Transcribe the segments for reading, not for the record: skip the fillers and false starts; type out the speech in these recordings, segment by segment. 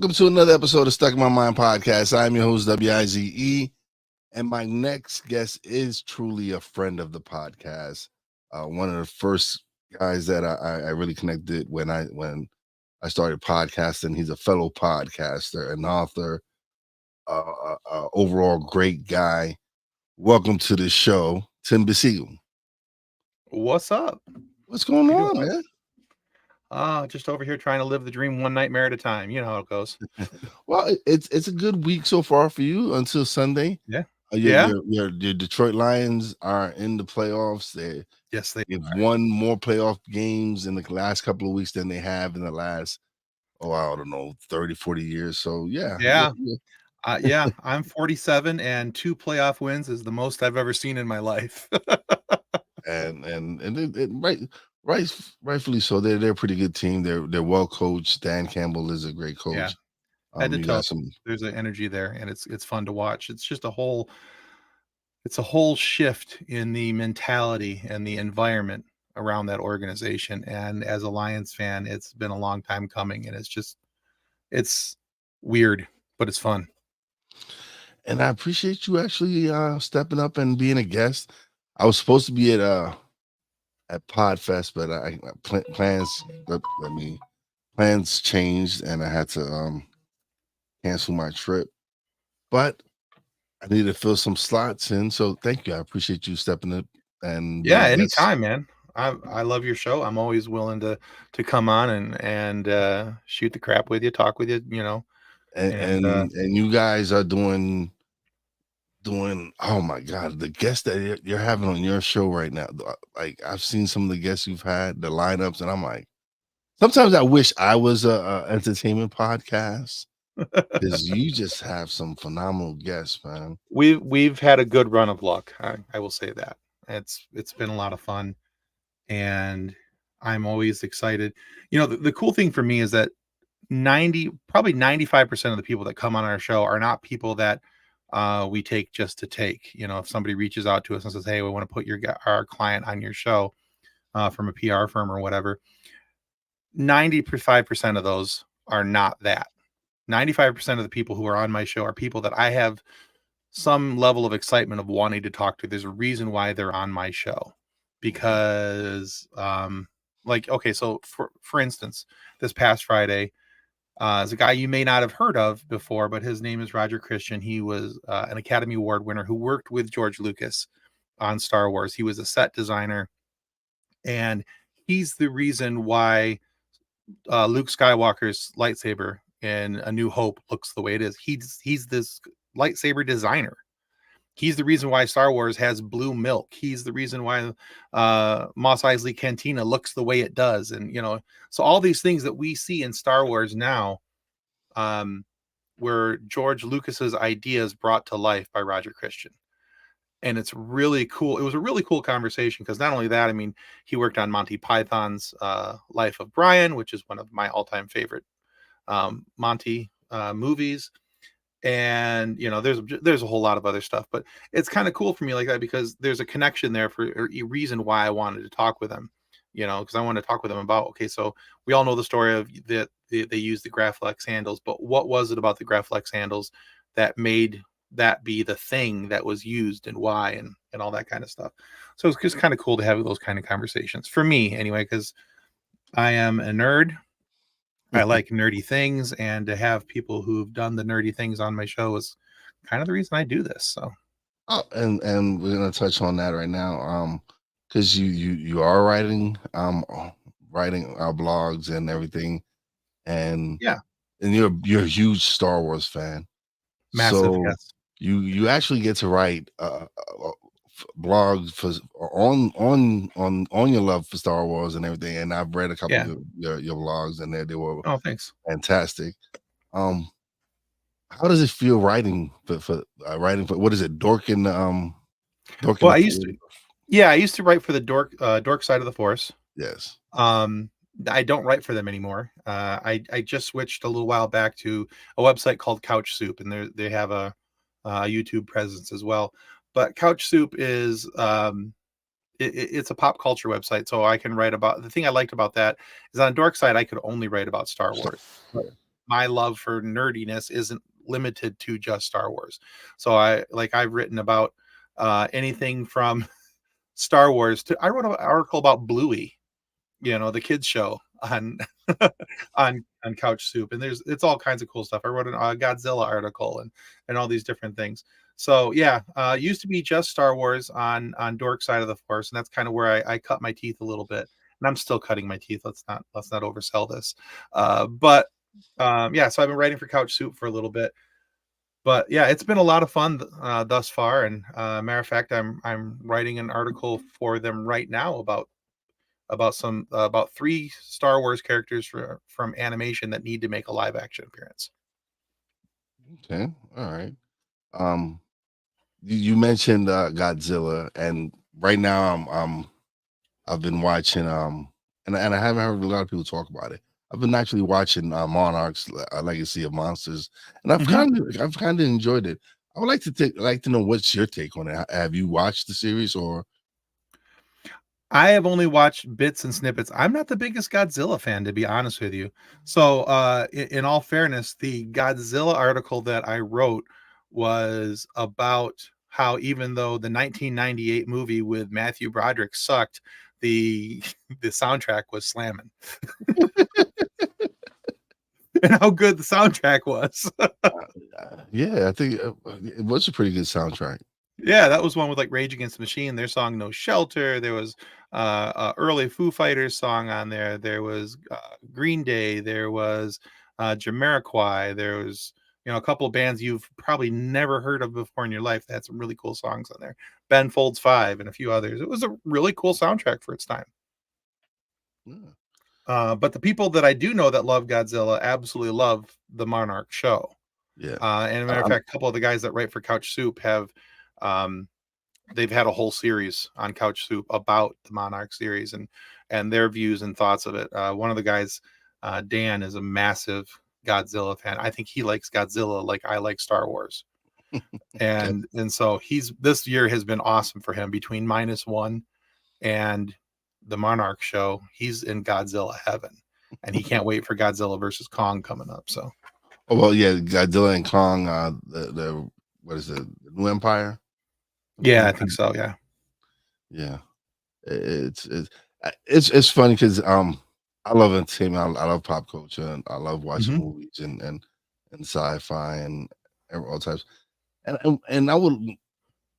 Welcome to another episode of Stuck in My Mind podcast. I'm your host, Wize, and my next guest is truly a friend of the podcast. One of the first guys that I really connected when I started podcasting. He's a fellow podcaster, an author, overall great guy. Welcome to the show, Tim Basiegel. What's up? What's going on, man? Just over here trying to live the dream one nightmare at a time. You know how it goes. Well, it's a good week so far for you until Sunday. Yeah. Your Detroit Lions are in the playoffs. They've won more playoff games in the last couple of weeks than they have in the last, I don't know, 30, 40 years. So, Yeah. I'm 47, and 2 playoff wins is the most I've ever seen in my life. Rightfully so. They're a pretty good team. They're well coached. Dan Campbell is a great coach. Yeah. There's an energy there, and it's fun to watch. It's just a whole shift in the mentality and the environment around that organization. And as a Lions fan, it's been a long time coming, and it's weird, but it's fun. And I appreciate you actually stepping up and being a guest. I was supposed to be at Podfest, but plans changed, and I had to cancel my trip. But I need to fill some slots in, so thank you. I appreciate you stepping up. And anytime, man. I love your show. I'm always willing to come on and shoot the crap with you, talk with you. You know, and you guys are doing. Oh my God, the guests that you're having on your show right now. Like, I've seen some of the guests you've had, the lineups, and I'm like, sometimes I wish I was a entertainment podcast, because you just have some phenomenal guests, man. We've had a good run of luck. I will say that it's been a lot of fun, and I'm always excited. You know, the cool thing for me is that probably 95% of the people that come on our show are not people that we take just to take. You know, if somebody reaches out to us and says, "Hey, we want to put our client on your show," from a PR firm or whatever, 95% of those are not that. 95% of the people who are on my show are people that I have some level of excitement of wanting to talk to. There's a reason why they're on my show, because so for instance, this past Friday, is a guy you may not have heard of before, but his name is Roger Christian. He was an Academy Award winner who worked with George Lucas on Star Wars. He was a set designer, and he's the reason why Luke Skywalker's lightsaber in A New Hope looks the way it is. He's this lightsaber designer. He's the reason why Star Wars has blue milk. He's the reason why Mos Eisley Cantina looks the way it does. And, you know, so all these things that we see in Star Wars now were George Lucas's ideas brought to life by Roger Christian. And it's really cool. It was a really cool conversation, because not only that, I mean, he worked on Monty Python's Life of Brian, which is one of my all-time favorite Monty movies. And, you know, there's a whole lot of other stuff, but it's kind of cool for me like that, because there's a connection there for a reason why I wanted to talk with him, you know, because I want to talk with him about, okay, so we all know the story of that they use the Graflex handles, but what was it about the Graflex handles that made that be the thing that was used, and why, and all that kind of stuff. So it's just kind of cool to have those kind of conversations for me anyway, because I am a nerd. I like nerdy things, and to have people who've done the nerdy things on my show is kind of the reason I do this. So, and we're gonna touch on that right now, because you are writing blogs and everything, and you're a huge Star Wars fan. Massive, so yes. You actually get to write blogs on your love for Star Wars and everything, and I've read a couple of your blogs, and they were thanks, fantastic. How does it feel writing for what is it, Dork Well, I used to write for the Dork Side of the Force. Yes. I don't write for them anymore. I just switched a little while back to a website called Couch Soup, and they have a YouTube presence as well. But Couch Soup is it's a pop culture website, so I can write about. The thing I liked about that is on Dork Side I could only write about Star Wars. my love for nerdiness isn't limited to just Star Wars. So I've written about anything from Star Wars to I wrote an article about Bluey, the kids show on on Couch Soup, and it's all kinds of cool stuff. I wrote a Godzilla article and all these different things. So yeah, used to be just Star Wars on Dork Side of the Force, and that's kind of where I cut my teeth a little bit, and I'm still cutting my teeth. Let's not oversell this, but yeah. So I've been writing for Couch Soup for a little bit, but yeah, it's been a lot of fun thus far. And matter of fact, I'm writing an article for them right now about 3 Star Wars characters from animation that need to make a live action appearance. Okay, all right. Um, you mentioned Godzilla, and right now I've been watching and I haven't heard a lot of people talk about it. I've been actually watching Monarch's Legacy of Monsters, and Mhm. I've kind of enjoyed it. I would like to know what's your take on it. Have you watched the series or? I have only watched bits and snippets. I'm not the biggest Godzilla fan, to be honest with you. So, in all fairness, the Godzilla article that I wrote was about how even though the 1998 movie with Matthew Broderick sucked, the the soundtrack was slamming, and how good the soundtrack was. Yeah, I think it was a pretty good soundtrack. Yeah, that was one with like Rage Against the Machine, their song "No Shelter." There was early Foo Fighters song on there. There was Green Day. There was Jamiroquai. There was a couple of bands you've probably never heard of before in your life that had some really cool songs on there. Ben Folds Five and a few others. It was a really cool soundtrack for its time. Yeah, But the people that I do know that love Godzilla absolutely love the Monarch show. yeah. And a matter of fact, a couple of the guys that write for Couch Soup have um, they've had a whole series on Couch Soup about the Monarch series and their views and thoughts of it. One of the guys, Dan, is a massive Godzilla fan. I think he likes Godzilla like I like Star Wars. Okay. And so this year has been awesome for him between -1 and the Monarch show. He's in Godzilla heaven, and he can't wait for Godzilla versus Kong coming up. So Oh well, yeah, Godzilla and Kong. The what is it? The New Empire. yeah, I think so. Yeah. Yeah, it's funny because I love entertainment. I love pop culture, and I love watching Hmm. movies and sci-fi and all types. And I would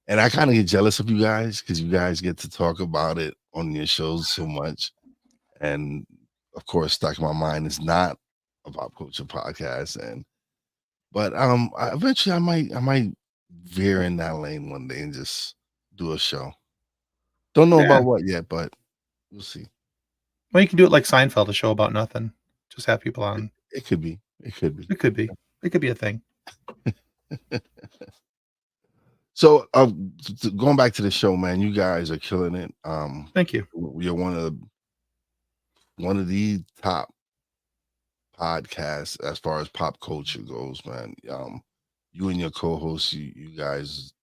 and I kind of get jealous of you guys because you guys get to talk about it on your shows so much. And of course, Stuck in My Mind is not a pop culture podcast, and but eventually I might veer in that lane one day and just do a show. Don't know Yeah. about what yet, but we'll see. Well, you can do it like Seinfeld, a show about nothing. Just have people It, on. it could be. It could be. It could be. It could be a thing. So, going back to the show, man, you guys are killing it. Thank you. You're one of the top podcasts as far as pop culture goes, man. You and your co-hosts, you guys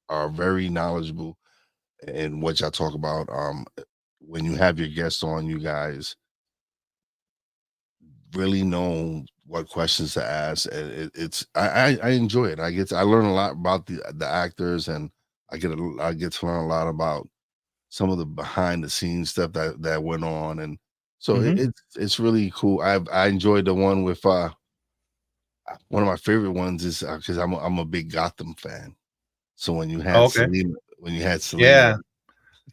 are very knowledgeable in what y'all talk about. When you have your guests on, you guys really know what questions to ask, and I enjoy it. I learn a lot about the actors, and I get to learn a lot about some of the behind the scenes stuff that went on, and so Hmm. it's really cool. I enjoyed the one with one of my favorite ones is because I'm a big Gotham fan. So Oh, okay. When you had Selena, Yeah.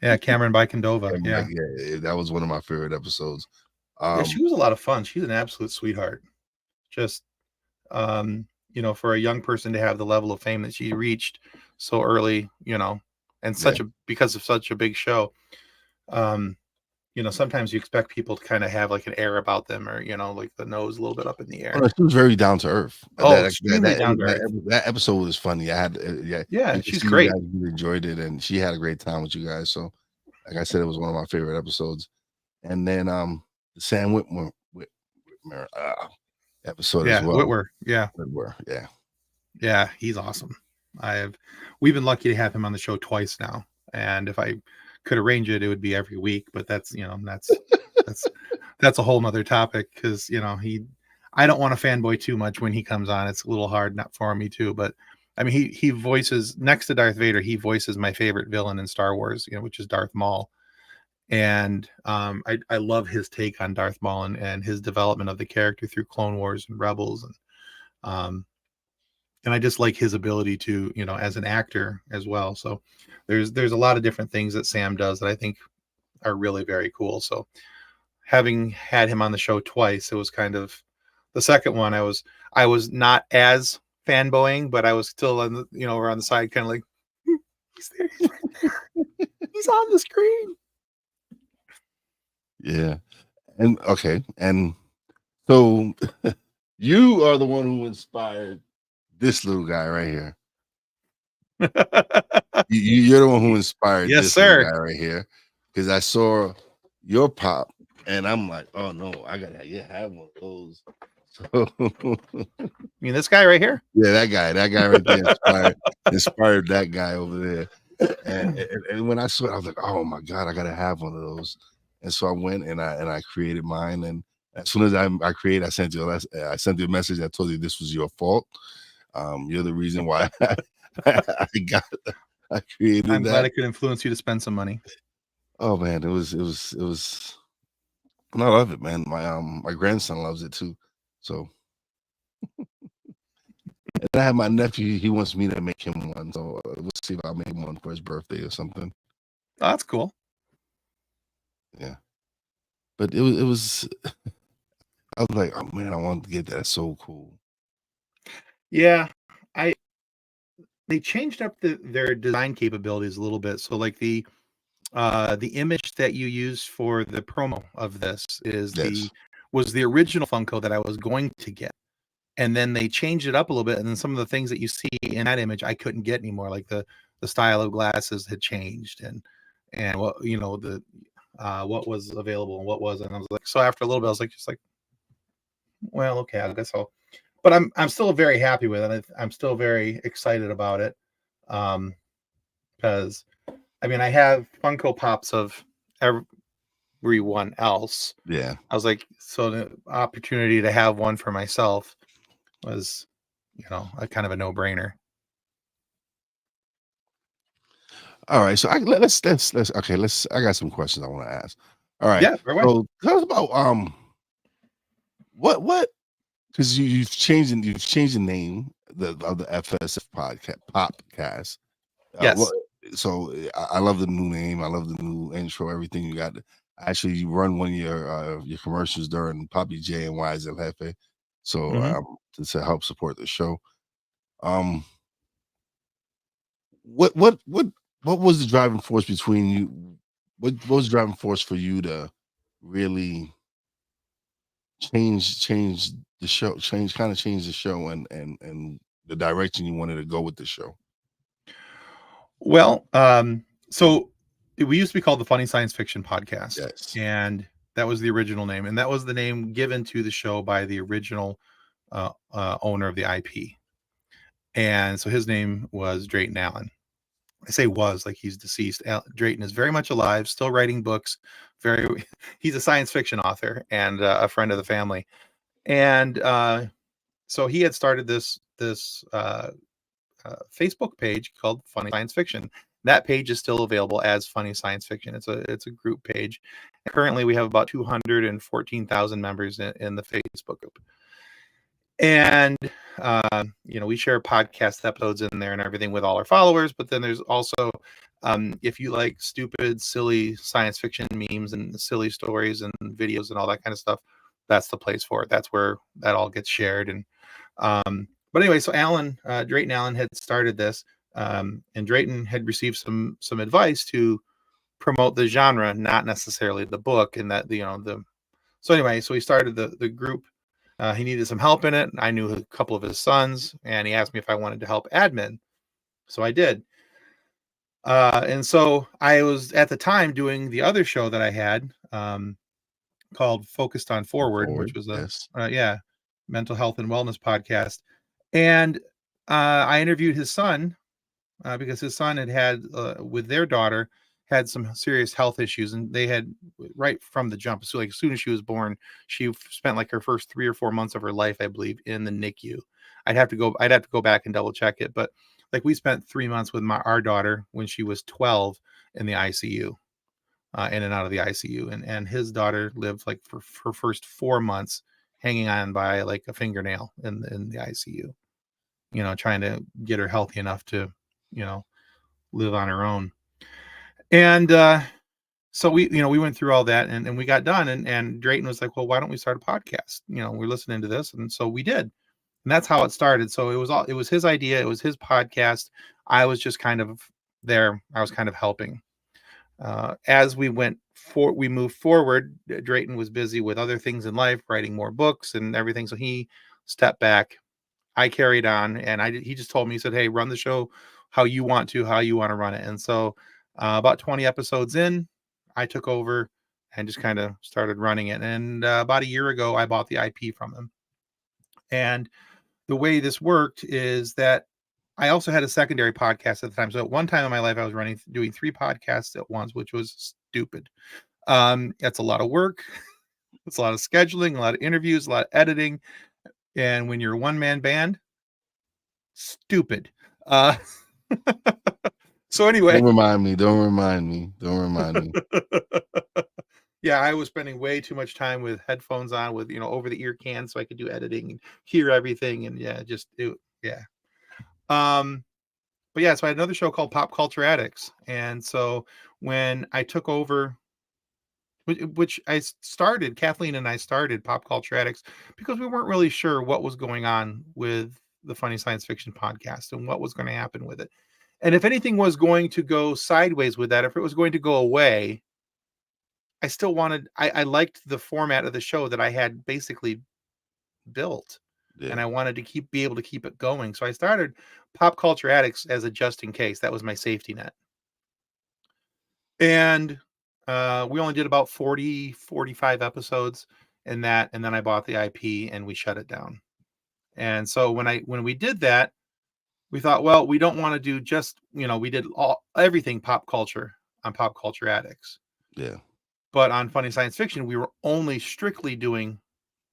Yeah. Cameron Bikendova. I'm like, Yeah. yeah, that was one of my favorite episodes. Yeah. She Um, was a lot of fun. She's an absolute sweetheart. Just, for a young person to have the level of fame that she reached so early, and yeah, because of such a big show. Um, sometimes you expect people to kind of have like an air about them or, like the nose a little bit up in the oh, air. no, she was very down to earth. Oh, extremely down to earth. That episode was funny. Yeah, Yeah. you can She's see you great. guys really enjoyed it, and she had a great time with you guys. So, like I said, it was one of my favorite episodes. And then the Sam Whitmer episode as Yeah. well. Whitwer. Yeah. Whitwer, yeah. Yeah, he's awesome. We've been lucky to have him on the show twice now, and if I could arrange it, it would be every week. But that's that's a whole nother topic because I don't want to fanboy too much when he comes on. It's a little hard not for me too, but I mean, he voices, next to Darth Vader, he voices my favorite villain in Star Wars, which is Darth Maul. And I love his take on Darth Maul and his development of the character through Clone Wars and Rebels, and I just like his ability to, as an actor as well. So there's a lot of different things that Sam does that I think are really very cool. So having had him on the show twice, it was kind of the second one. I was not as fanboying, but I was still on the, over on the side, kind of like, he's there, he's on the screen. Yeah. And okay. And so you are the one who inspired this little guy right here. You're the one who inspired Yes, this sir. little guy right here. Because I saw your pop and I'm like, oh no, I gotta have one of those. So you mean this guy right here? Yeah, that guy right there inspired that guy over there. And when I saw it, I was like, oh my God, I gotta have one of those. And so I went and I created mine. And as soon as I created, I sent you a message that told you this was your fault. You're the reason why I created I'm that. glad I could influence you to spend some money. Oh man, it was and I love it, man. My grandson loves it too. So and I have my nephew, he wants me to make him one. So we'll see if I'll make him one for his birthday or something. Oh, that's cool. Yeah. But it was I was like, oh man, I want to get that. That's so cool. Yeah. They changed up their design capabilities a little bit. So like the image that you used for the promo of this was the original Funko that I was going to get. And then they changed it up a little bit. And then some of the things that you see in that image, I couldn't get anymore. Like the style of glasses had changed and what, what was available and what wasn't. I was like, so after a little bit, I was like, well, okay, I guess I'll, but I'm still very happy with it. I'm still very excited about it. Because I mean, I have Funko Pops of everyone else. Yeah. I was like, so the opportunity to have one for myself was, a kind of a no-brainer. All right. So let's okay, I got some questions I want to ask. All right. Yeah, right away. So tell us about what because you've changed the name of the FSF PopCast. Yes. So I love the new name. I love the new intro. Everything you got. Actually, you run one of your commercials during Poppy J and Wize El Jefe, so to help support the show. What was the driving force between you? What was the driving force for you to really change the show, change the show and the direction you wanted to go with the show? Well, so we used to be called the Funny Science Fiction Podcast. Yes. And that was the original name. And that was the name given to the show by the original owner of the IP. And so his name was Drayton Allen. I say was, like he's deceased. Drayton is very much alive, still writing books. He's a science fiction author and a friend of the family. And so he had started this Facebook page called Funny Science Fiction. That page is still available as Funny Science Fiction. It's a group page. And currently, we have about 214,000 members in the Facebook group. And we share podcast episodes in there and everything with all our followers. But then there's also, if you like stupid, silly science fiction memes and silly stories and videos and all that kind of stuff, that's the place for it. That's where that all gets shared. And but anyway, so Drayton Allen had started this, and Drayton had received some advice to promote the genre, not necessarily the book, and that so anyway, so he started the group. He needed some help in it. I knew a couple of his sons, and he asked me if I wanted to help admin. So I did. And so I was at the time doing the other show that I had called Focused on Forward, which was a mental health and wellness podcast. And I interviewed his son because his son had with their daughter had some serious health issues, and they had right from the jump. So like as soon as she was born, she spent like her first 3 or 4 months of her life, I believe, in the NICU. I'd have to go back and double check it, but like we spent 3 months with our daughter when she was 12 in the ICU, in and out of the ICU, and his daughter lived like for her first 4 months hanging on by like a fingernail in the ICU, trying to get her healthy enough to, live on her own. And so we went through all that, and we got done, and Drayton was like, well, why don't we start a podcast? We're listening to this. And so we did. And that's how it started. So it was his idea. It was his podcast. I was just kind of there. I was kind of helping. As we moved forward, Drayton was busy with other things in life, writing more books and everything. So he stepped back. I carried on, and he just told me, he said, hey, run the show how you want to run it. And so about 20 episodes in, I took over and just kind of started running it. And about a year ago, I bought the IP from him. And the way this worked is that I also had a secondary podcast at the time. So at one time in my life, I was doing 3 podcasts at once, which was stupid. That's a lot of work. It's a lot of scheduling, a lot of interviews, a lot of editing. And when you're a one-man band, stupid. So anyway. Don't remind me. Yeah, I was spending way too much time with headphones on with, over the ear cans so I could do editing and hear everything. And yeah, yeah. But yeah, so I had another show called Pop Culture Addicts. And so when I took over, which Kathleen and I started Pop Culture Addicts because we weren't really sure what was going on with the Funny Science Fiction podcast and what was going to happen with it. And if anything was going to go sideways with that, if it was going to go away, I still I liked the format of the show that I had basically built. Yeah. And I wanted to be able to keep it going. So I started Pop Culture Addicts as a just in case. That was my safety net. And we only did about 45 episodes in that. And then I bought the IP and we shut it down. And so when we did that, we thought, well, we don't want to do just, we did everything pop culture on Pop Culture Addicts. Yeah. But on Funny Science Fiction, we were only strictly doing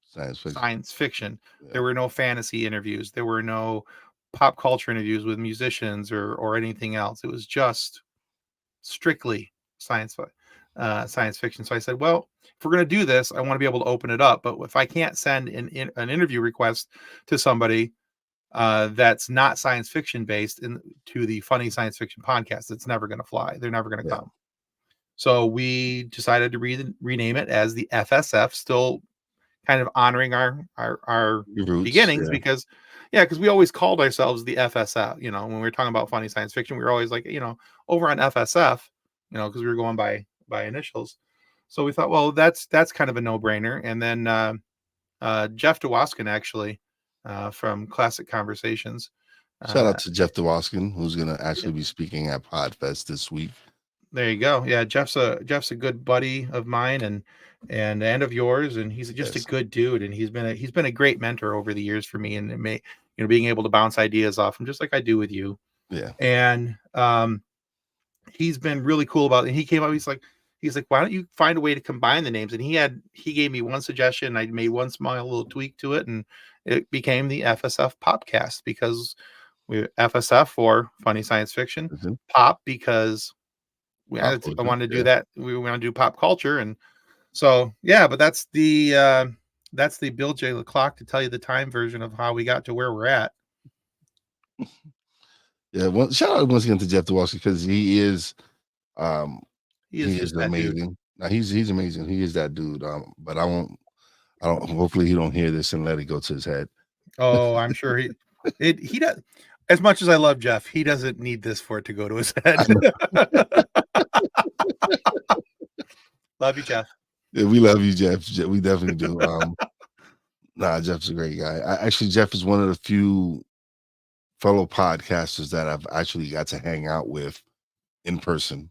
science fiction. Yeah. There were no fantasy interviews. There were no pop culture interviews with musicians or anything else. It was just strictly science fiction. So I said, well, if we're going to do this, I want to be able to open it up. But if I can't send an interview request to somebody that's not science fiction based to the Funny Science Fiction podcast, it's never going to fly. They're never going to come. So we decided to rename it as the FSF, still kind of honoring our roots, beginnings, because we always called ourselves the FSF. When we were talking about Funny Science Fiction, we were always like, over on FSF, because we were going by initials. So we thought, well, that's kind of a no-brainer. And then Jeff DeWaskin, actually, from Classic Conversations. Shout out to Jeff DeWaskin, who's going to actually be speaking at PodFest this week. There you go. Yeah, Jeff's a good buddy of mine and of yours, and he's just a good dude, and he's been a great mentor over the years for me, and being able to bounce ideas off him just like I do with you. Yeah. And he's been really cool about it. And he came up, he's like, why don't you find a way to combine the names? And he gave me one suggestion. I made one small little tweak to it, and it became the FSF PopCast, because we FSF for Funny Science Fiction, Pop because I wanted to do that. We want to do pop culture. And so, but that's the Bill J. LeClock to tell you the time version of how we got to where we're at. Yeah. Well, shout out once again to Jeff DeWaskin, because he is amazing. Now, he's amazing. He is that dude. But I don't, hopefully he don't hear this and let it go to his head. Oh, I'm sure he does. As much as I love Jeff, he doesn't need this for it to go to his head. Love you, Jeff. Yeah, we love you, Jeff. We definitely do. Jeff's a great guy. Jeff is one of the few fellow podcasters that I've actually got to hang out with in person.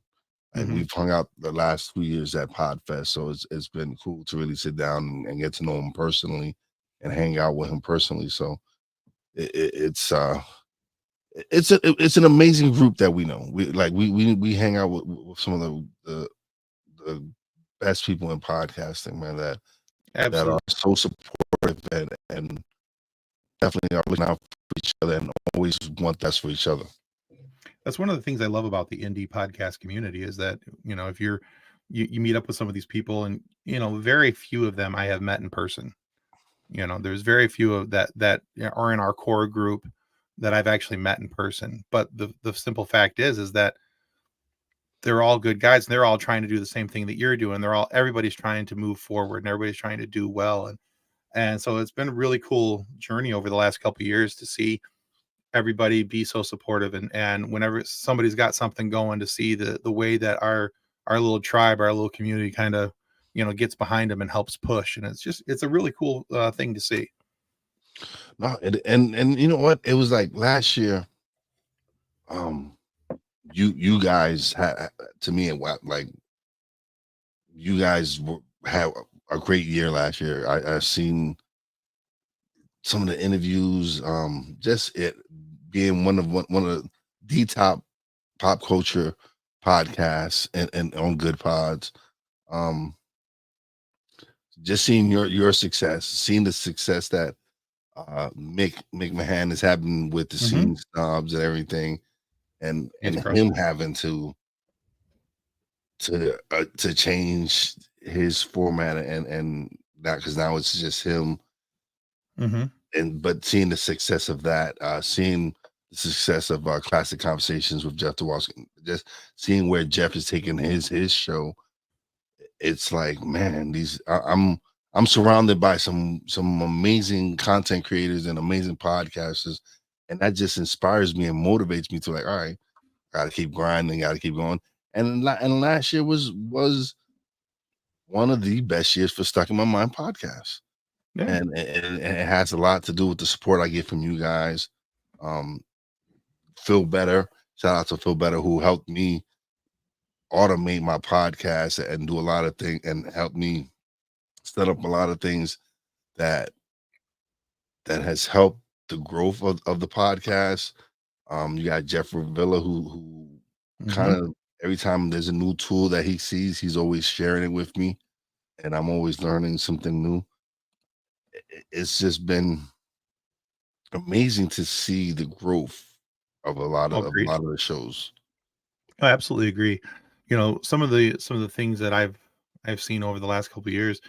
And we've hung out the last 2 years at PodFest, so it's been cool to really sit down and get to know him personally and hang out with him personally. So it's it's an amazing group that we know. We hang out with some of the best people in podcasting, man. That are Absolutely. so supportive and definitely are looking out for each other and always want that's for each other. That's one of the things I love about the indie podcast community is that, if you meet up with some of these people and, very few of them I have met in person. There's very few of that are in our core group that I've actually met in person. But the simple fact is that they're all good guys and they're all trying to do the same thing that you're doing. Everybody's trying to move forward and everybody's trying to do well. And so it's been a really cool journey over the last couple of years to see everybody be so supportive and whenever somebody's got something going, to see the way that our little tribe, our little community kind of gets behind them and helps push, and it's a really cool thing to see. No, and you know what? It was like last year. Um, you guys had to me like you guys had a great year last year. I've seen some of the interviews. Just it being one of the top pop culture podcasts and on good pods. Um, just seeing your success, seeing the success that Mick Mahan is having with the Hmm. scene snobs and everything, He's and crushing him it. having to change his format and that because now it's just him Hmm. and but seeing the success of that, seeing the success of classic conversations with Jeff Dewalski, just seeing where Jeff is taking his show, it's like man, I'm surrounded by some amazing content creators and amazing podcasters, and that just inspires me and motivates me to like, all right, gotta keep grinding, gotta keep going. And last year was one of the best years for Stuck in My Mind podcast. Yeah. And it has a lot to do with the support I get from you guys. Um, Feel Better, shout out to Feel Better who helped me automate my podcast and do a lot of things and help me set up a lot of things that has helped the growth of the podcast. You got Jeffrey Villa who kind Hmm. of every time there's a new tool that he sees, he's always sharing it with me, and I'm always learning something new. It's just been amazing to see the growth of Oh, a great. lot of the shows. I absolutely agree. Some of the things that I've seen over the last couple of years,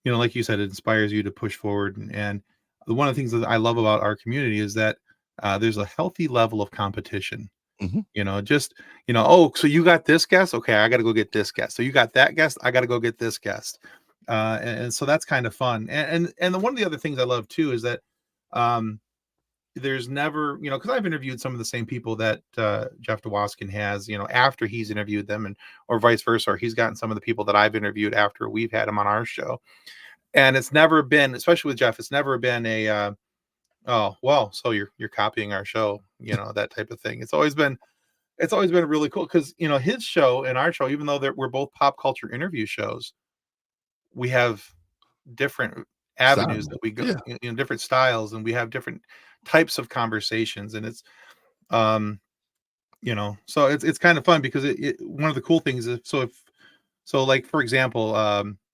like you said, it inspires you to push forward. And one of the things that I love about our community is that there's a healthy level of competition. Mhm. Just, oh, so you got this guest? Okay, I got to go get this guest. So you got that guest? I got to go get this guest. And so that's kind of fun. One of the other things I love too is that um, there's never, because I've interviewed some of the same people that Jeff Dewaskin has, after he's interviewed them, and or vice versa, or he's gotten some of the people that I've interviewed after we've had him on our show. And it's never been, especially with Jeff, it's never been a oh well, so you're copying our show, that type of thing. It's always been really cool because his show and our show, even though we're both pop culture interview shows, we have different avenues Style. that we go, Yeah. different styles, and we have different types of conversations, and it's um so it's kind of fun because one of the cool things is so like for example,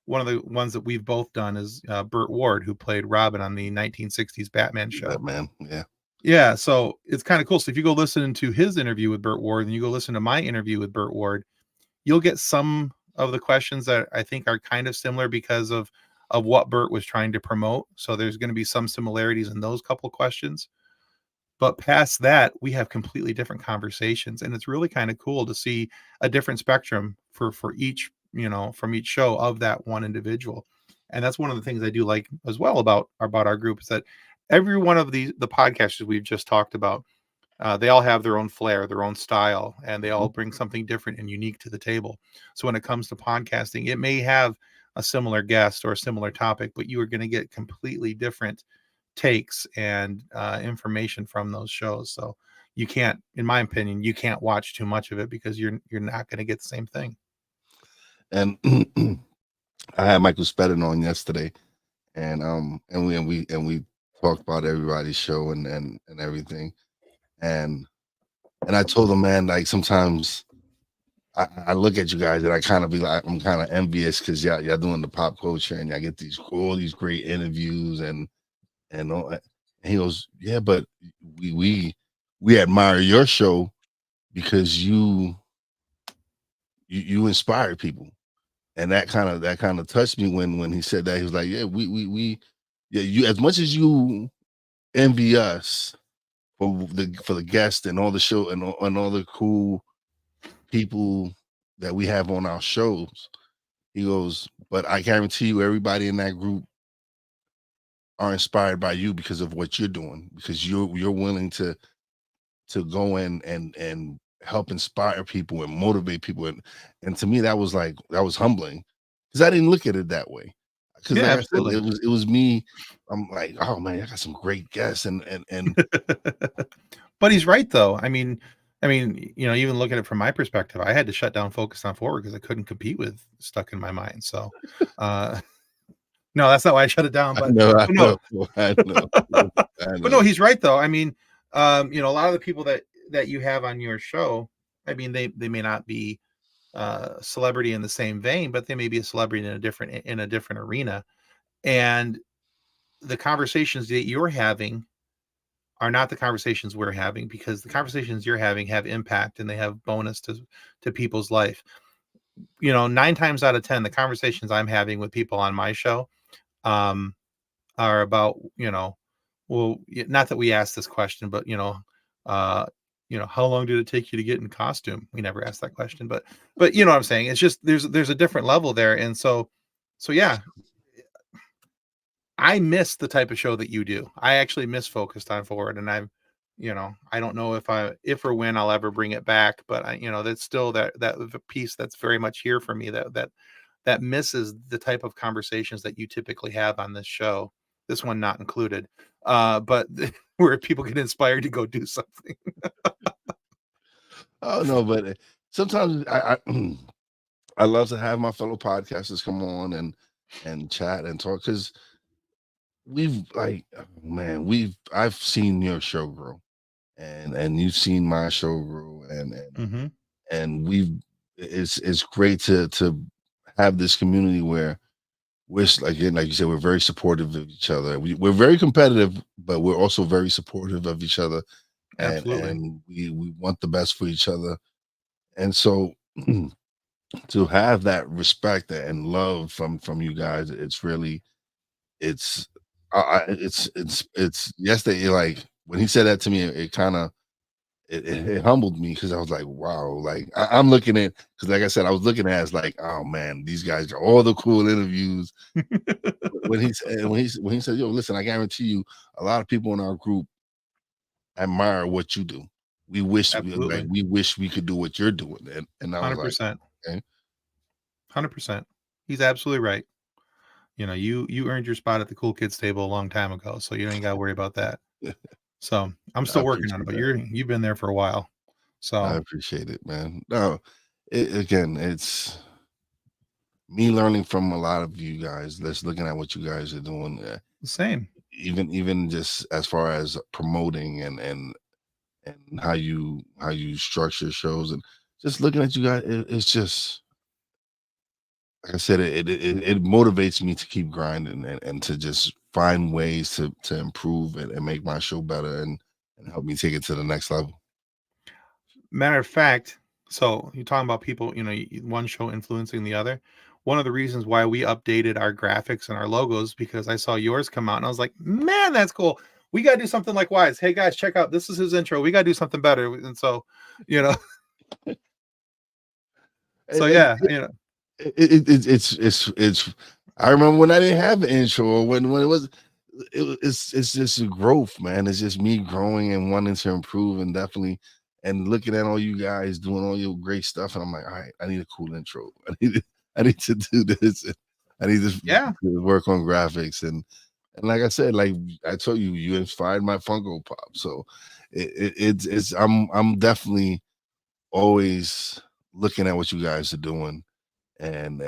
one of the ones that we've both done is Burt Ward, who played Robin on the 1960s Batman show. Batman. Yeah. Yeah, so it's kind of cool. So if you go listen to his interview with Burt Ward and you go listen to my interview with Burt Ward, you'll get some of the questions that I think are kind of similar because of what Burt was trying to promote. So there's going to be some similarities in those couple questions. But past that, we have completely different conversations, and it's really kind of cool to see a different spectrum for each, from each show of that one individual. And that's one of the things I do like as well about our group is that every one of the podcasters we've just talked about, they all have their own flair, their own style, and they Mhm. all bring something different and unique to the table. So when it comes to podcasting, it may have a similar guest or a similar topic, but you are going to get completely different takes and information from those shows. So you can't, in my opinion, you can't watch too much of it because you're not going to get the same thing. And I had Michael Spedden on yesterday, and we talked about everybody's show and everything. and I told him, man, like sometimes I look at you guys and I kind of be like, I'm kind of envious because y'all doing the pop culture and y'all get all these great interviews and all that. And he goes, yeah, but we we we admire your show because you inspire people. And that kind of touched me when he said that. He was like, yeah, we yeah, you, as much as you envy us for the guests and all the show and all the cool people that we have on our shows. He goes, but I guarantee you, everybody in that group are inspired by you because of what you're doing, because you're willing to go in and help inspire people and motivate people, and to me that was humbling because I didn't look at it that way. Because Yeah, like I said, absolutely. it was me. I'm like, oh man, I got some great guests, and But he's right though. I mean, even looking at it from my perspective, I had to shut down Focus on Forward because I couldn't compete with Stuck in My Mind. So, uh, no, that's not why I shut it down. I But, know, I but no, know, I know, I but no, know. he's right though. I mean, a lot of the people that you have on your show, I mean, they may not be celebrity in the same vein, but they may be a celebrity in a different arena. And the conversations that you're having are not the conversations we're having, because the conversations you're having have impact and they have bonus to people's life. 9 times out of 10, the conversations I'm having with people on my show um, are about, well, not that we asked this question, but uh, how long did it take you to get in costume? We never asked that question, but you know what I'm saying. It's just there's a different level there, and so yeah, I miss the type of show that you do. I actually miss Focused on Forward, and I don't know if or when I'll ever bring it back, but that's still that piece that's very much here for me, that misses the type of conversations that you typically have on this show. This one not included, but where people get inspired to go do something. Oh no, but sometimes I I love to have my fellow podcasters come on and chat and talk because we've like oh, man, I've seen your show grow and you've seen my show grow Hmm. and it's great to have this community where again, like you said, we're very supportive of each other. We're very competitive, but we're also very supportive of each other, Absolutely. and we want the best for each other. And so to have that respect and love from you guys, it's really it's it's yesterday. Like when he said that to me, it kind of it humbled me because I was like, wow, like I'm looking at because like I said, I was looking at it as like, oh man, these guys got all the cool interviews. When he said, yo, listen, I guarantee you, a lot of people in our group admire what you do. Absolutely. We wish we could do what you're doing, and I was like, 100%. okay. 100%. He's absolutely right. You earned your spot at the cool kids table a long time ago, so you ain't got to worry about that. So I'm I still working on it, appreciate but that. you've been there for a while. I So appreciate it, man. No, again, it's me learning from a lot of you guys. That's looking at what you guys are doing. the same. Even just as far as promoting and how you structure shows and just looking at you guys, it's just like I said, it motivates me to keep grinding and to just find ways to improve and make my show better and help me take it to the next level. Matter of fact, so you're talking about people, one show influencing the other. One of the reasons why we updated our graphics and our logos because I saw yours come out and I was like, man, that's cool. We got to do something like Wize. Hey guys, check out this is his intro. We got to do something better. And so, you know, so And yeah, it's I remember when I didn't have an intro or when it was it's just a growth, man. It's just me growing and wanting to improve and definitely and looking at all you guys doing all your great stuff. And I'm like, all right, I need a cool intro. I need to do this. I need yeah, to work on graphics and like I said, like I told you, you inspired my Funko Pop. So it's I'm definitely always looking at what you guys are doing and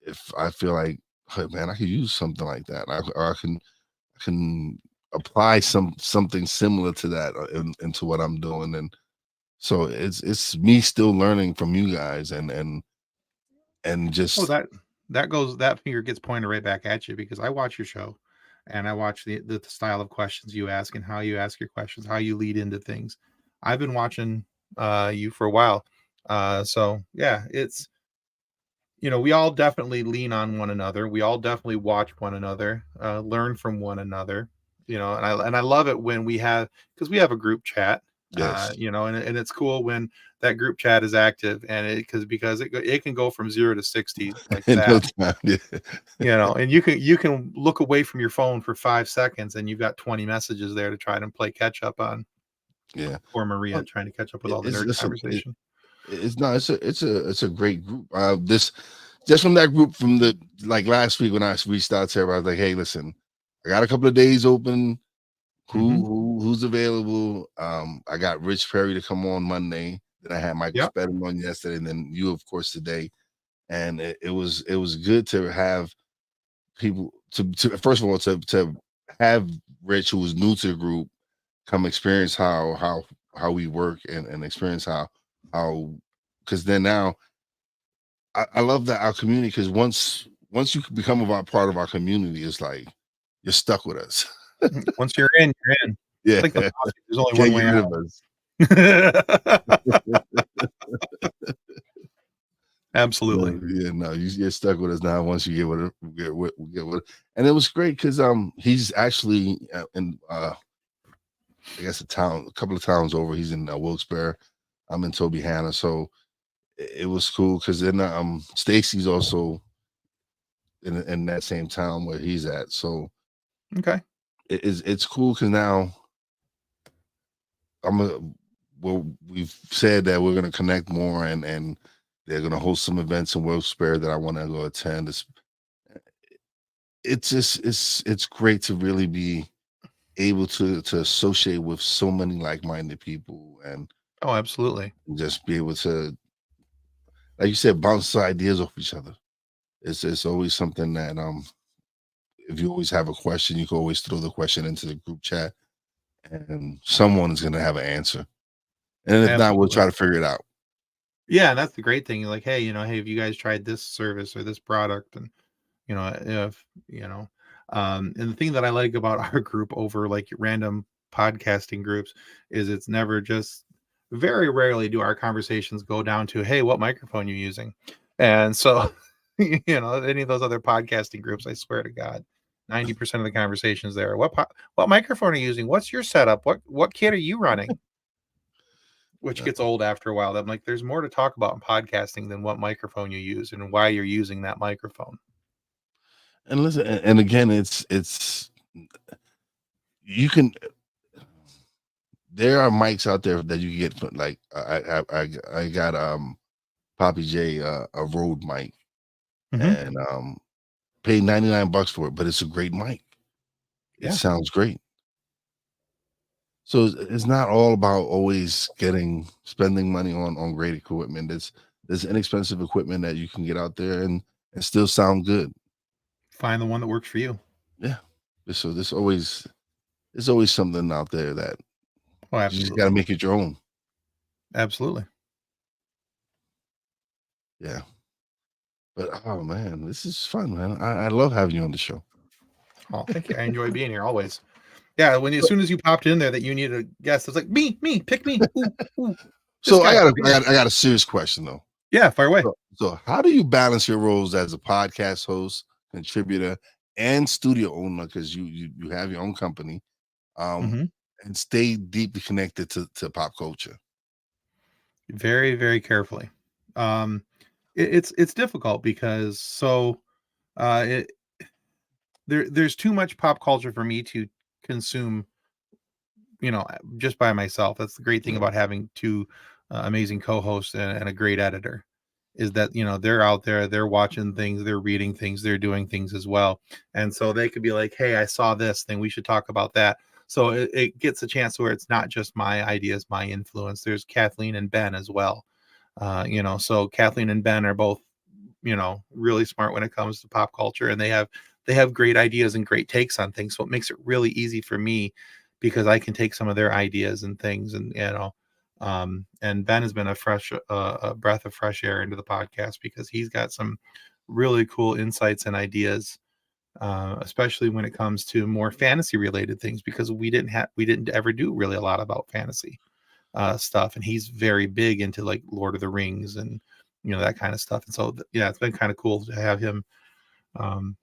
if I feel like, hey, man, I could use something like that, or I can apply something similar to that into what I'm doing. And so it's me still learning from you guys and Well, just that finger gets pointed right back at you, because I watch your show, and I watch the style of questions you ask and how you ask your questions, how you lead into things. I've been watching you for a while. So yeah, it's, we all definitely lean on one another. We all definitely watch one another, learn from one another. And I love it when because we have a group chat. yes. And it's cool when that group chat is active, and it can go from 0 to 60 like In no that. time. Yeah. And you can look away from your phone for 5 seconds, and you've got 20 messages there to try to play catch up on. Yeah. Poor Maria Um, trying to catch up with all the nerd conversation. it's not it's a great group. This just from that group from the like last week when I reached out to everybody, I was like, hey, listen, I got a couple of days open. Hmm. Who's available? I got Rich Perry to come on Monday. Then I had Michael Yep. Spedman on yesterday, and then you, of course, today. And it was good to have people to first of all to have Rich, who was new to the group, come experience how we work and experience how because then now I love that our community, because once you become a part of our community, it's like you're stuck with us. Once you're in, you're in. Yeah, It's like the mafia. There's only one can't get way rid of us. out. No, Absolutely. yeah, no, you're stuck with us now. Once you get with, and it was great because he's actually in I guess a couple of towns over. He's in Wilkes-Barre. I'm in Tobyhanna, so it was cool because then Stacy's also in that same town where he's at. So Okay. it's cool because now I'm a well, we've said that we're gonna connect more and they're gonna host some events in Wilkes-Barre that I want to go attend. It's just it's great to really be able to associate with so many like-minded people and Oh, absolutely. just be able to, like you said, bounce ideas off each other. It's always something that if you always have a question, you can always throw the question into the group chat and someone is gonna have an answer. And if not, we'll Absolutely. try to figure it out. Yeah, and that's the great thing. You're like, hey, hey, have you guys tried this service or this product? And if and the thing that I like about our group over like random podcasting groups is it's never just very rarely do our conversations go down to, hey, what microphone you using? And so any of those other podcasting groups, I swear to God, 90% of the conversations there are, what microphone are you using? What's your setup? What kit are you running? Which Uh, gets old after a while. I'm like, there's more to talk about in podcasting than what microphone you use and why you're using that microphone. and listen, and again, it's you can. There are mics out there that you can get from like I got Poppy J a Rode mic Hmm. and paid $99 for it, but it's a great mic. It Yeah. sounds great. So it's not all about always spending money on great equipment. There's inexpensive equipment that you can get out there and still sound good. Find the one that works for you. Yeah. So there's always something out there that Oh, you just got to absolutely. make it your own. Absolutely. Yeah. But oh man, this is fun, man. I love having you on the show. Oh, thank you. I enjoy being here always. Yeah, as soon as you popped in there that you needed a guest, it's like me, pick me. Ooh, ooh, this So I guy. got Right here. I got a serious question though. Yeah, fire away. So how do you balance your roles as a podcast host, contributor, and studio owner? Because you have your own company, um, Hmm. and stay deeply connected to pop culture. Very, very carefully. Um, it's difficult because uh, it, there's too much pop culture for me to consume, just by myself. That's the great thing Yeah. about having two amazing co-hosts and a great editor, is that they're out there, they're watching things, they're reading things, they're doing things as well, and so they could be like, hey, I saw this thing, we should talk about that. So it gets a chance where it's not just my ideas, my influence. There's Kathleen and Ben as well. So Kathleen and Ben are both really smart when it comes to pop culture, and they have they have great ideas and great takes on things. So it makes it really easy for me because I can take some of their ideas and things, and and Ben has been a breath of fresh air into the podcast because he's got some really cool insights and ideas, especially when it comes to more fantasy related things, because we didn't ever do really a lot about fantasy stuff, and he's very big into like Lord of the Rings and that kind of stuff. And so yeah, it's been kind of cool to have him um,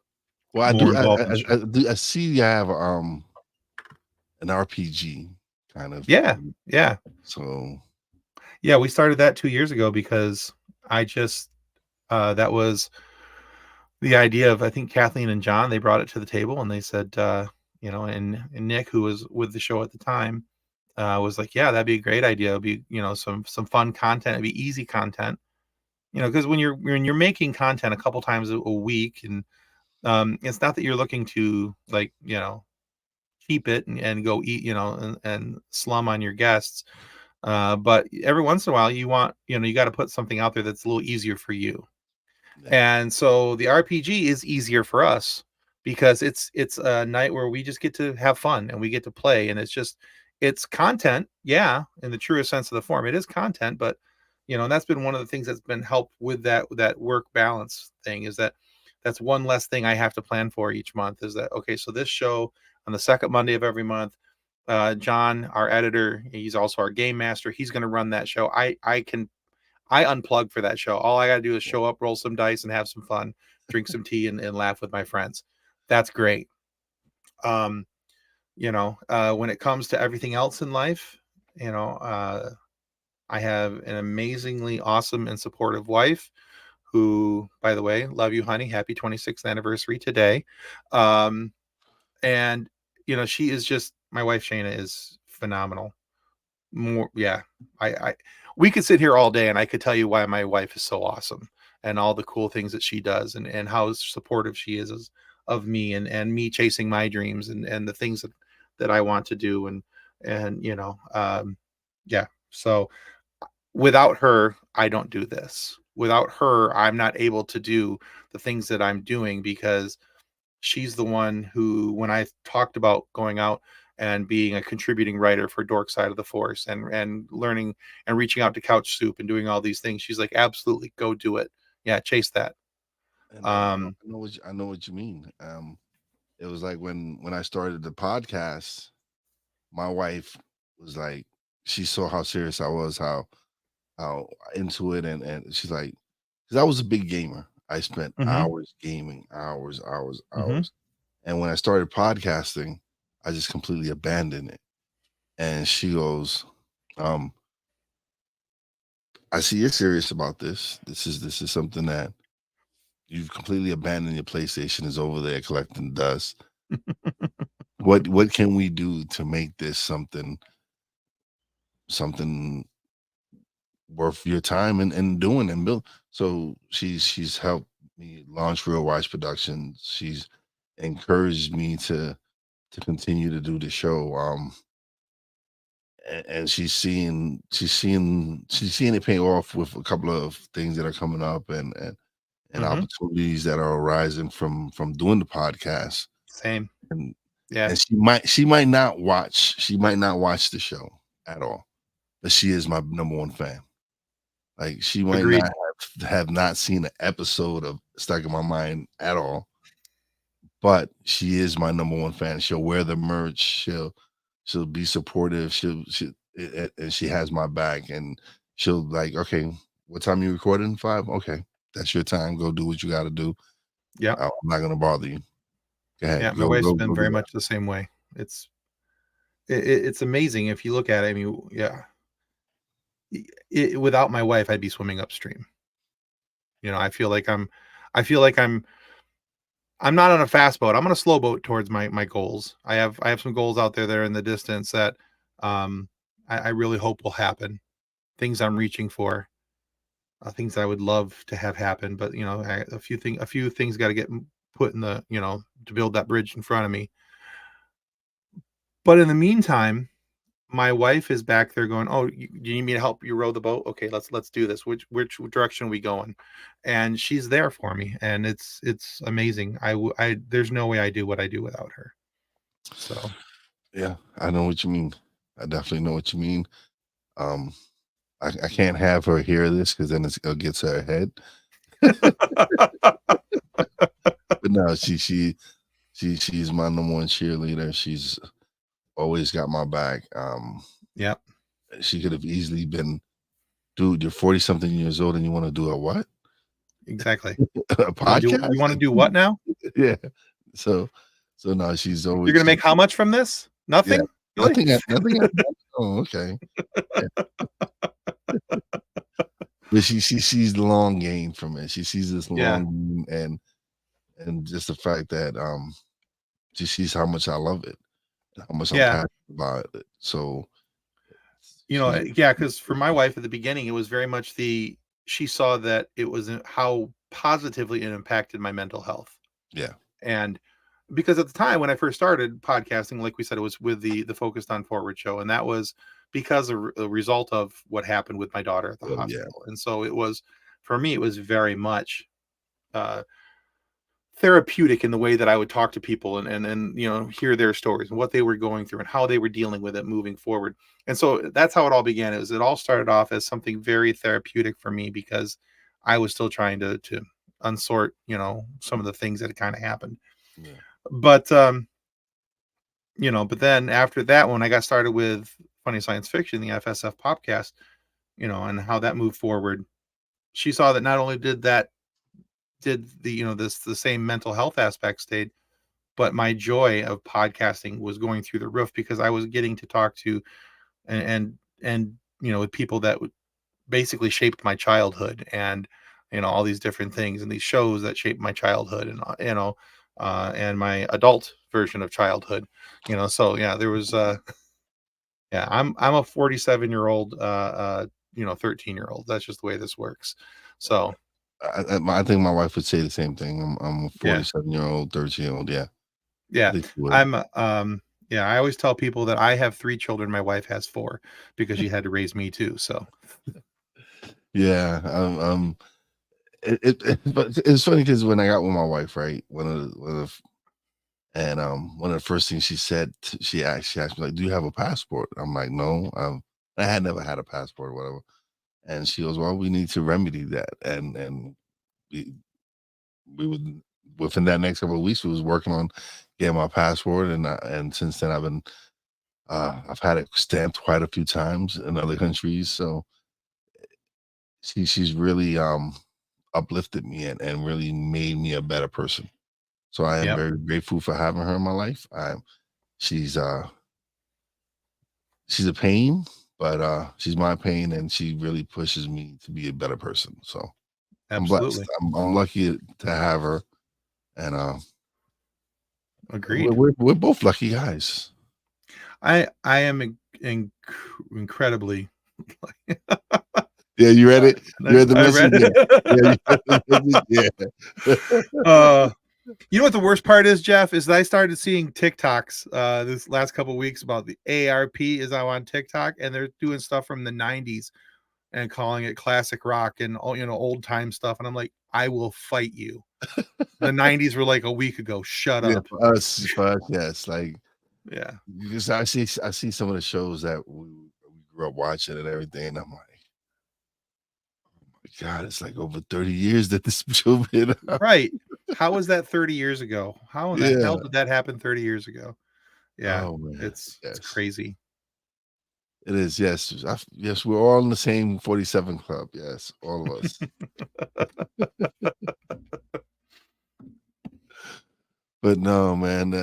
Well, I more do. involved in the show. I see you have an RPG kind of. Yeah, yeah, So yeah. We started that 2 years ago because I just that was the idea of, I think, Kathleen and John. They brought it to the table and they said, and Nick, who was with the show at the time, was like, yeah, that'd be a great idea. It'd be, some fun content. It'd be easy content, because when you're making content a couple times a week, and it's not that you're looking to, like, keep it and go eat, and slum on your guests. But every once in a while you want, you got to put something out there that's a little easier for you. yeah, And so the RPG is easier for us because it's a night where we just get to have fun and we get to play, and it's content, yeah, in the truest sense of the form. It is content, but and that's been one of the things that's been helped with that work balance thing, is that that's one less thing I have to plan for each month. Is that okay? So this show on the second Monday of every month, John, our editor, he's also our game master. He's going to run that show. I unplug for that show. All I got to do is show up, roll some dice, and have some fun, drink some tea, and laugh with my friends. That's great. Um, when it comes to everything else in life, I have an amazingly awesome and supportive wife who, by the way, love you, honey. Happy 26th anniversary today. Um, and, she is just, my wife, Shayna, is phenomenal. More, yeah, I we could sit here all day and I could tell you why my wife is so awesome and all the cool things that she does, and how supportive she is of me, and me chasing my dreams, and the things that I want to do, and yeah. So without her, I don't do this. Without her, I'm not able to do the things that I'm doing, because she's the one who, when I talked about going out and being a contributing writer for Dork Side of the Force, and learning and reaching out to Couch Soup and doing all these things, she's like, absolutely, go do it. Yeah, chase that. and Um, I know what you mean. It was like when I started the podcast, my wife was like, she saw how serious I was, how into it, and she's like, because I was a big gamer. I spent mhm, hours gaming, hours, hours, mhm, hours. And when I started podcasting, I just completely abandoned it. And she goes, um, I see you're serious about this. This is something that you've completely abandoned. Your PlayStation is over there collecting dust. What can we do to make this something worth your time and doing and build? So she's helped me launch Real Wise Productions. She's encouraged me to continue to do the show. And she's seeing it pay off with a couple of things that are coming up, and mhm. opportunities that are arising from doing the podcast. Same. And Yeah, and she might not watch the show at all, but she is my number one fan. Like, she might agreed. not have not seen an episode of Stuck in My Mind at all, but she is my number one fan. She'll wear the merch. She'll be supportive. And she has my back. And she'll like, okay, what time you recording? 5. Okay, that's your time. Go do what you got to do. Yeah, I'm not gonna bother you. Go yeah. ahead. My wife's been Go do very that. much the same way. It's amazing if you look at it. I mean, yeah. Without my wife, I'd be swimming upstream. I feel like I'm not on a fast boat. I'm on a slow boat towards my goals. I have some goals out there that are in the distance that um I really hope will happen. Things I'm reaching for, things I would love to have happen, but a few things got to get put in the to build that bridge in front of me. But in the meantime, my wife is back there going, "Oh, you need me to help you row the boat? Okay, let's do this. Which direction are we going?" And she's there for me, and it's amazing. I there's no way I do what I do without her. So Yeah, I know what you mean. I definitely know what you mean. Um, I can't have her hear this because then it'll get to her head. But no, she's my number one cheerleader. She's always got my back. yeah, She could have easily been, dude, you're 40 something years old and you want to do a what? exactly. A podcast? You want to do what now? Yeah. So no, she's You're always gonna make how much from this? yeah. Nothing? Really? Nothing. Oh, okay. Yeah. But she sees the long game from it. She sees this Yeah. long game and just the fact that she sees how much I love it, how much I'm Yeah. passionate about it. So Yeah, because for my wife at the beginning, it was very much she saw that it was how positively it impacted my mental health. yeah. And because at the time when I first started podcasting, like we said, it was with the Focused on Forward show, and that was because of a result of what happened with my daughter at the Oh, yeah. hospital. And so it was, for me, it was very much uh, therapeutic in the way that I would talk to people and hear their stories and what they were going through and how they were dealing with it moving forward. And so that's how it all began. It all started off as something very therapeutic for me because I was still trying to unsort, some of the things that had kind of happened. Yeah. But but then after that, when I got started with Funny Science Fiction, the FSF PopCast, and how that moved forward, she saw that not only did the same mental health aspect stayed, but my joy of podcasting was going through the roof because I was getting to talk to and with people that basically shaped my childhood, and all these different things and these shows that shaped my childhood, and and my adult version of childhood. So yeah, there was yeah, I'm a 47-year-old 13-year-old. That's just the way this works. So I think my wife would say the same thing. I'm a yeah. 47-year-old, 13-year-old. Yeah. I Yeah, think she would. yeah, I always tell people that I have 3 children, my wife has 4 because she had to raise me too, so Yeah. But it's funny because when I got with my wife, right, one of the first things she said, she asked me like, "Do you have a passport?" I'm like, "No." I had never had a passport or whatever. And she goes, "Well, we need to remedy that." And we we would within that next couple of weeks, we was working on getting my passport, and since then I've had it stamped quite a few times in other countries. So she's really uplifted me and really made me a better person. So I am yep, very grateful for having her in my life. She's she's a pain, but she's my pain, and she really pushes me to be a better person. So I'm blessed. absolutely. I'm lucky to have her, and Agreed. we're both lucky guys. I am incredibly Yeah, you read it. You read the I message. read Yeah, yeah, you read the message? Yeah. you know what the worst part is, Jeff, is that I started seeing TikToks this last couple of weeks about the AARP is now on TikTok, and they're doing stuff from the 90s and calling it classic rock and old time stuff, and I'm like, I will fight you. The 90s were like a week ago. Shut Yeah, up. for us, yes. Like Yeah. because I see some of the shows that we grew up watching and everything, and I'm like, God, it's like over 30 years that this show been out. Right. How was that 30 years ago? How in the hell Yeah. did that happen 30 years ago? Yeah. Oh man. It's Yes. crazy. It is. Yes. Yes, we're all in the same 47 club. Yes, all of us. But no, man.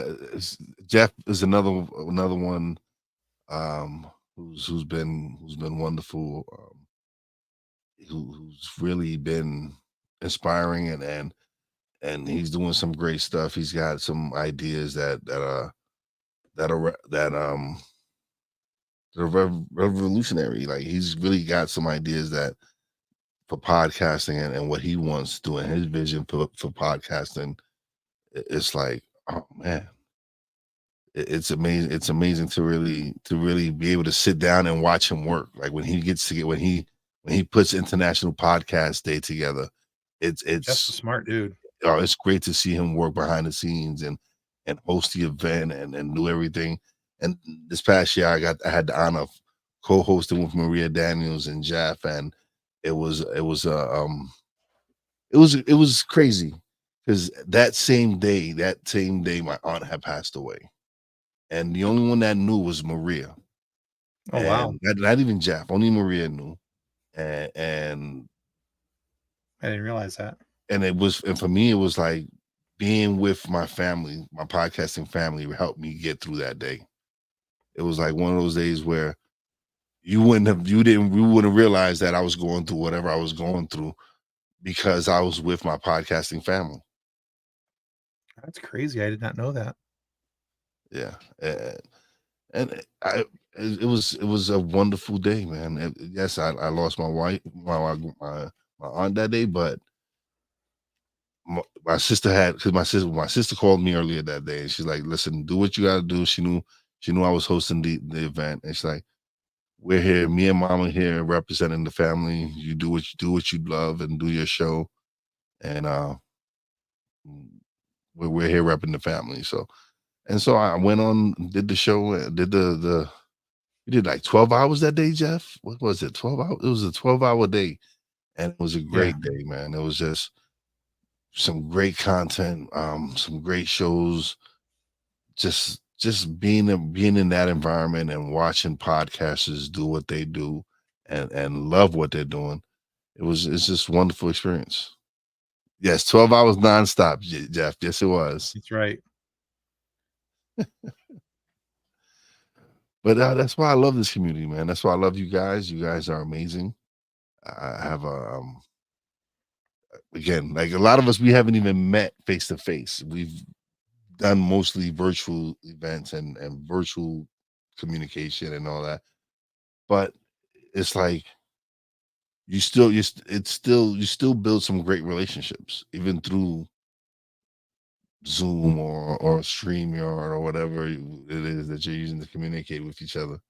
Jeff is another one who's been wonderful. Who's really been inspiring and he's doing some great stuff. He's got some ideas that are revolutionary. Like he's really got some ideas that for podcasting and what he wants to do and his vision for podcasting. It's like, oh man, it's amazing. It's amazing to really be able to sit down and watch him work. Like when he puts International Podcast Day together, Jeff's a it's smart dude. oh, it's great to see him work behind the scenes and host the event and do everything. And this past year, I had the honor of co-hosting with Maria Daniels and Jeff, and it was crazy because that same day, my aunt had passed away, and the only one that knew was Maria, Oh wow, and not even Jeff, only Maria knew, and I didn't realize that. and for me, it was like being with my family, my podcasting family, helped me get through that day. It was like one of those days where you wouldn't realize that I was going through whatever I was going through because I was with my podcasting family. That's crazy. I did not know that. Yeah, and it was a wonderful day, man. Yes, I lost my wife, my aunt that day, but my sister had because my sister called me earlier that day, and she's like, "Listen, do what you got to do." She knew I was hosting the event, and she's like, "We're here, me and Mama here representing the family. You do what you love, and do your show, and we're here repping the family." So I went on, did the show, did the we did like 12 hours that day, Jeff. What was it? 12 hours? It was a 12-hour day. And it was a Yeah, great day, man. It was just some great content, some great shows, just being in that environment and watching podcasters do what they do and love what they're doing. It's just a wonderful experience. Yes, 12 hours nonstop, Jeff. Yes, it was. that's right. But that's why I love this community, man. That's why I love you guys. You guys are amazing. I have a again, like a lot of us, we haven't even met face to face. We've done mostly virtual events and virtual communication and all that. But it's like you still build some great relationships even through Zoom or StreamYard or whatever it is that you're using to communicate with each other.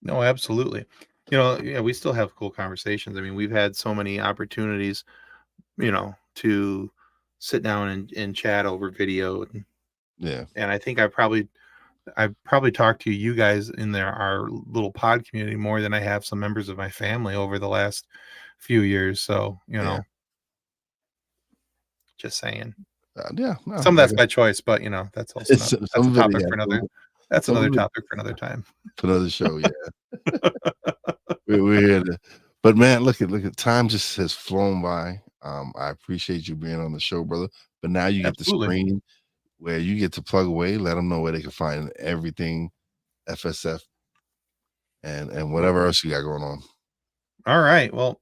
No, absolutely. You know, yeah, we still have cool conversations. I mean, we've had so many opportunities, to sit down and chat over video, Yeah, and I think I've probably talked to you guys in our little pod community more than I have some members of my family over the last few years. So, yeah, just saying. yeah. No, Some of like that's by choice, but that's also not that's a some of it, topic yeah, for some of it topic for another time. for another show. Yeah, we're here to. But man, look at time just has flown by. I appreciate you being on the show, brother. But now you get the Absolutely. screen where you get to plug away. Let them know where they can find everything FSF and whatever else you got going on. All right. Well,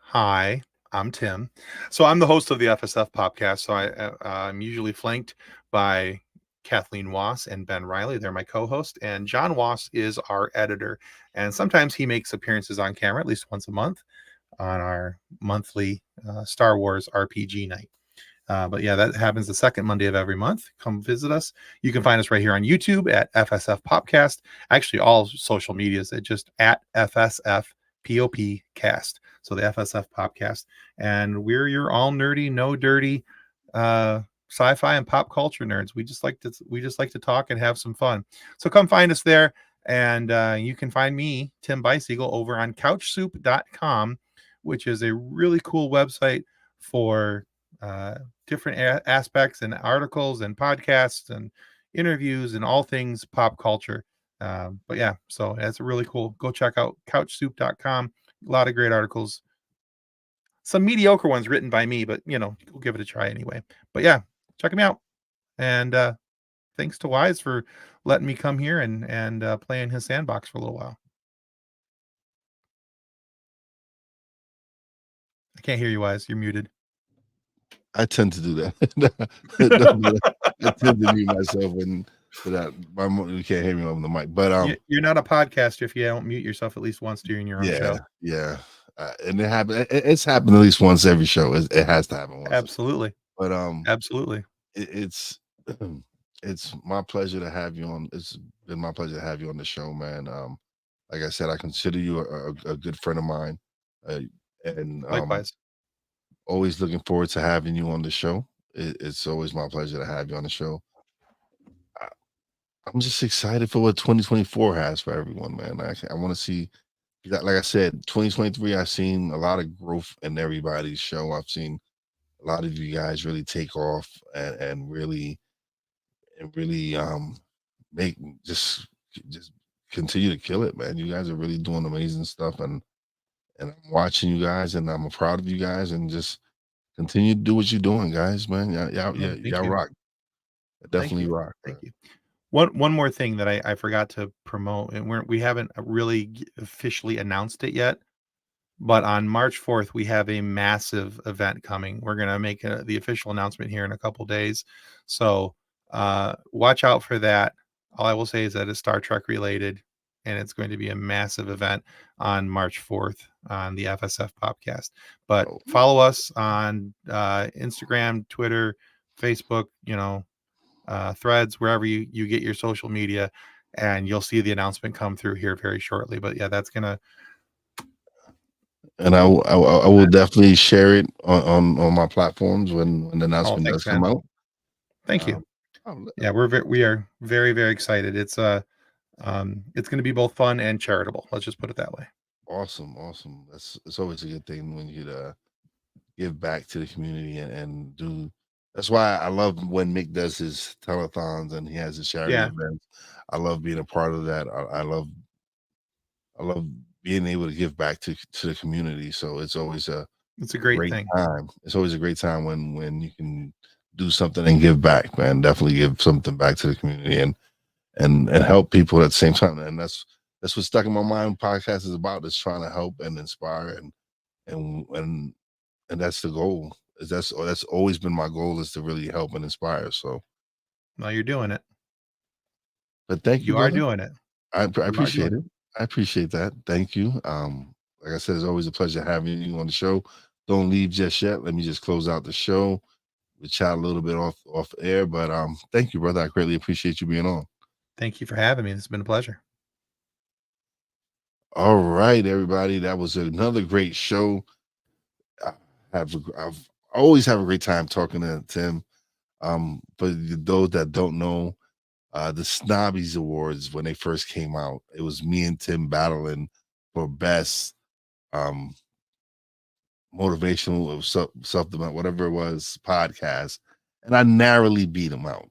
hi, I'm Tim. So I'm the host of the FSF PopCast. So I'm usually flanked by Kathleen Wass and Ben Riley. They're my co-host, and John Wass is our editor. And sometimes he makes appearances on camera at least once a month on our monthly Star Wars RPG night. But yeah, that happens the second Monday of every month. Come visit us. You can find us right here on YouTube at FSF PopCast. Actually, all social medias at just at FSF PopCast. So the FSF PopCast, and we're your all nerdy, no dirty, sci-fi and pop culture nerds. We just like to talk and have some fun. So come find us there, and you can find me, Tim Bicycle, over on CouchSoup.com, which is a really cool website for different aspects and articles and podcasts and interviews and all things pop culture. But yeah, so that's a really cool. Go check out couchsoup.com. A lot of great articles. Some mediocre ones written by me, but we'll give it a try anyway. But yeah, check them out. And thanks to Wize for letting me come here and play in his sandbox for a little while. I can't hear you, Wize. You're muted. I tend to do that. No, I tend to mute myself and without you can't hear me over the mic. But You're not a podcaster if you don't mute yourself at least once during your own show. yeah, and it happened. It's happened at least once every show. It has to happen once. Absolutely. But Absolutely. it's It's my pleasure to have you on. It's been my pleasure to have you on the show, man. Like I said, I consider you a good friend of mine, uh, and Likewise. always looking forward to having you on the show. It's always my pleasure to have you on the show. I, I'm just excited for what 2024 has for everyone, man. I want to see, like I said, 2023. I've seen a lot of growth in everybody's show. I've seen a lot of you guys really take off and really make just continue to kill it, man. You guys are really doing amazing stuff, and I'm watching you guys, and I'm proud of you guys, and just continue to do what you're doing, guys, man. Yeah, thank Y'all you. rock. Thank Definitely you. rock, Thank man. you. One more thing that I forgot to promote, and we haven't really officially announced it yet. But on March 4th, we have a massive event coming. We're gonna make the official announcement here in a couple days, so watch out for that. All I will say is that it's Star Trek related, and it's going to be a massive event on March 4th on the FSF PopCast. But Oh, follow us on Instagram, Twitter, Facebook, Threads, wherever you get your social media, and you'll see the announcement come through here very shortly. But yeah, that's gonna. and I will definitely share it on my platforms when the Oh, announcement does thanks, come man. out. Thank you. Um, I'm- Yeah, we are very, very excited. It's going to be both fun and charitable. Let's just put it that way. awesome, awesome. That's It's always a good thing when you give back to the community and do. That's why I love when Mick does his telethons and he has his charity Yeah, events. I love being a part of that. I love being able to give back to the community. So it's always it's a a great great thing. time. It's always a great time when you can do something and give back, man. Definitely give something back to the community and help people at the same time. And that's what stuck in my mind. Podcast is about is trying to help and inspire and and and that's the goal. That's always been my goal is to really help and inspire. So, Now you're doing it. but thank you, You are brother. doing it. I You are appreciate doing it. it. I appreciate that. Thank you. Like I said, it's always a pleasure having you on the show. Don't leave just yet. Let me just close out the show. We chat a little bit off air, but thank you, brother. I greatly appreciate you being on. Thank you for having me. It's been a pleasure. All right, everybody. That was another great show. I I've always have a great time talking to Tim. For those that don't know, the Snobbies Awards when they first came out, it was me and Tim battling for best um motivational or self development, whatever it was, podcast, and I narrowly beat him out.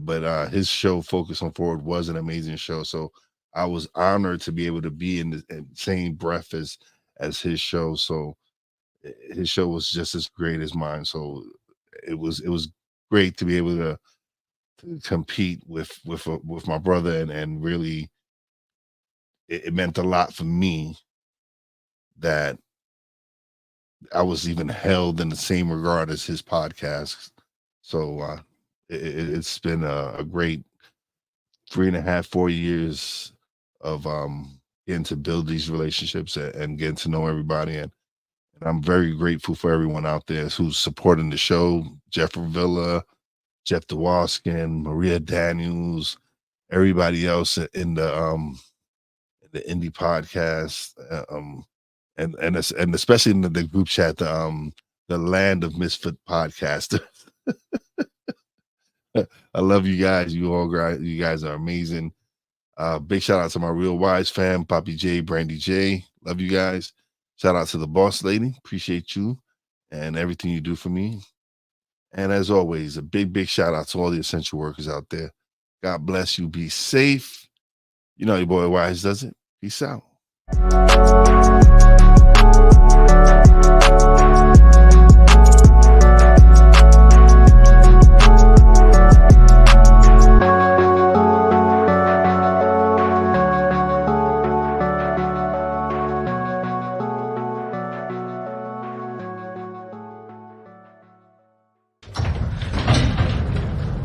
But his show, Focus on Forward, was an amazing show. So I was honored to be able to be in the same breath as his show. So his show was just as great as mine. So it was great to be able to compete with my brother and really it meant a lot for me that I was even held in the same regard as his podcast. So it's been a great 3.5, 4 years of getting to build these relationships and getting to know everybody. And I'm very grateful for everyone out there who's supporting the show. Jeffrey Villa, Jeff DeWaskin, Maria Daniels, everybody else in the indie podcast, and especially in the group chat, the Land of Misfit podcast. I love you guys. You guys are amazing. Big shout out to my real Wize fam, Poppy J, Brandy J. Love you guys. Shout out to the boss lady. Appreciate you and everything you do for me. And as always, a big shout out to all the essential workers out there. God bless you. Be safe. You know your boy Wize does it. Peace out.